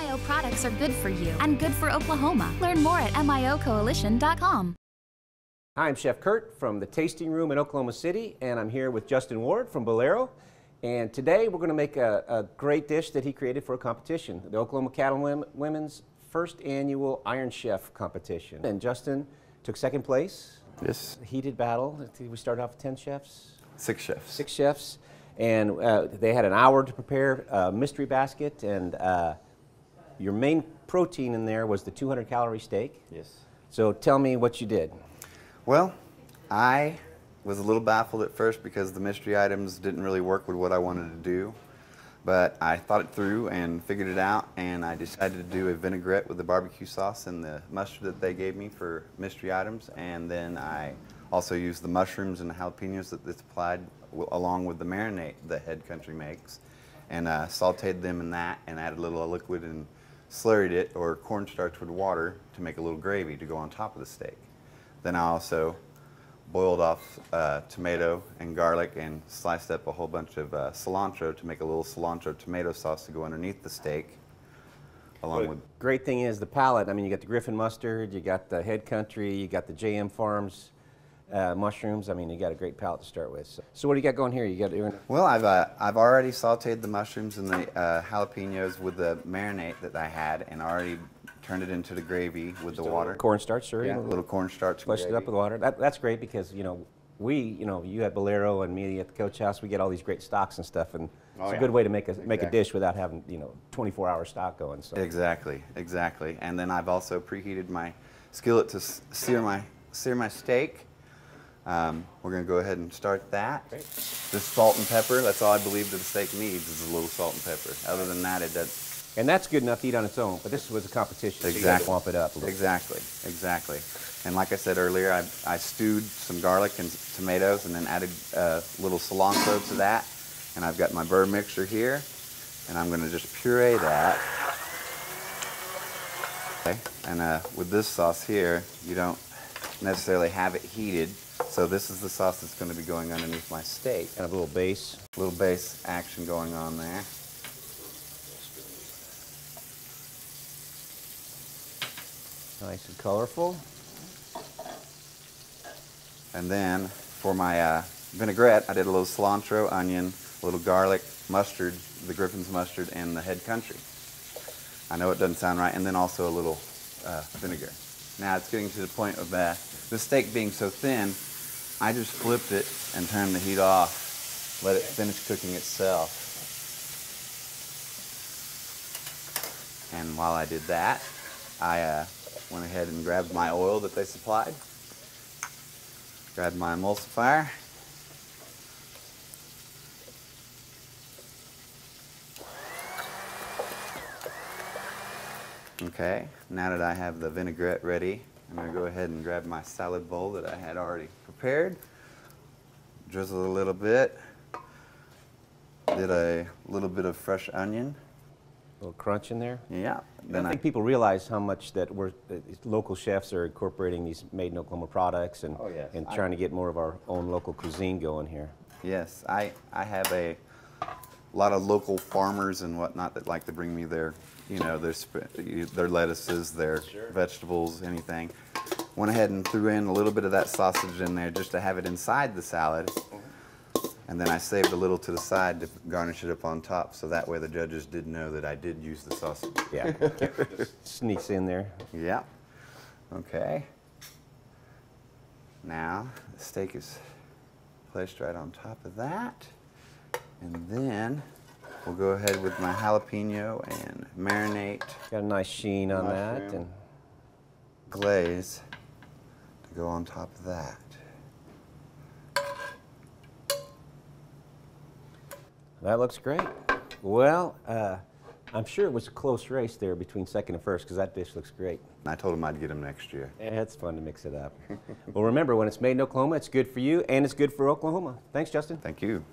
MIO products are good for you and good for Oklahoma. Learn more at MIOcoalition.com. Hi, I'm Chef Kurt from the Tasting Room in Oklahoma City, and I'm here with Justin Ward from Bolero. And today we're going to make a great dish that he created for a competition, the Oklahoma Cattle Women's first annual Iron Chef competition. And Justin took second place. Yes. Heated battle. We started off with 10 chefs? 6 chefs. 6 chefs. And they had an hour to prepare a mystery basket, and your main protein in there was the 200-calorie steak. Yes. So tell me what you did. Well, I was a little baffled at first because the mystery items didn't really work with what I wanted to do. But I thought it through and figured it out, and I decided to do a vinaigrette with the barbecue sauce and the mustard that they gave me for mystery items. And then I also used the mushrooms and the jalapenos that they supplied along with the marinade that Head Country makes, and sauteed them in that and added a little liquid and slurried it, or cornstarch with water, to make a little gravy to go on top of the steak. Then I also boiled off tomato and garlic and sliced up a whole bunch of cilantro to make a little cilantro tomato sauce to go underneath the steak. Along with Great thing is the palate. I mean, you got the Griffin mustard, you got the Head Country, you got the JM Farms mushrooms. I mean, you got a great palate to start with. So what do you got going here? You got Well, I've already sauteed the mushrooms and the jalapenos with the marinade that I had, and already turned it into the gravy with the water. Cornstarch, sir. Yeah, a little cornstarch. Flushed it up with water. That's great because, you at Bolero and me at the Coach House, we get all these great stocks and stuff, and it's a good way to make a dish without having 24-hour stock going. So. Exactly. And then I've also preheated my skillet to sear my steak. We're going to go ahead and start that. Great. Just salt and pepper. That's all I believe that the steak needs, is a little salt and pepper. Other than that, it does. And that's good enough to eat on its own, but this was a competition, Exactly. so you got to bump it up a little. Exactly. And like I said earlier, I stewed some garlic and tomatoes and then added a little cilantro to that. And I've got my burr mixture here, and I'm going to just puree that. Okay. And with this sauce here, you don't necessarily have it heated, so this is the sauce that's going to be going underneath my steak. And a little base. A little base action going on there. Nice and colorful. And then for my vinaigrette, I did a little cilantro, onion, a little garlic, mustard, the Griffin's mustard, and the Head Country. I know it doesn't sound right. And then also a little vinegar. Now it's getting to the point of the steak being so thin, I just flipped it and turned the heat off, let it finish cooking itself. And while I did that, I went ahead and grabbed my oil that they supplied, grabbed my emulsifier, okay, now that I have the vinaigrette ready, I'm going to go ahead and grab my salad bowl that I had already prepared, drizzle a little bit, did a little bit of fresh onion. A little crunch in there. Yeah. Then I think people realize how much that local chefs are incorporating these made in Oklahoma products and, and trying to get more of our own local cuisine going here. Yes, I have a lot of local farmers and whatnot that like to bring me their lettuces, their vegetables, anything. Went ahead and threw in a little bit of that sausage in there just to have it inside the salad. And then I saved a little to the side to garnish it up on top, so that way the judges did know that I did use the sausage. Yeah, sneaks in there. Yeah. Okay. Now the steak is placed right on top of that, and then we'll go ahead with my jalapeno and marinate. Got a nice sheen on that, and glaze to go on top of that. That looks great. Well, I'm sure it was a close race there between second and first, because that dish looks great. I told him I'd get him next year. Yeah, it's fun to mix it up. Well, remember, when it's made in Oklahoma, it's good for you, and it's good for Oklahoma. Thanks, Justin. Thank you.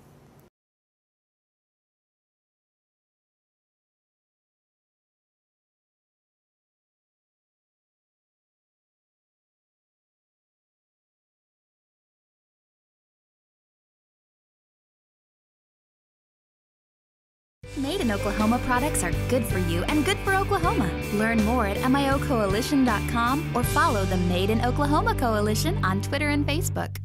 Made in Oklahoma products are good for you and good for Oklahoma. Learn more at MIOcoalition.com or follow the Made in Oklahoma Coalition on Twitter and Facebook.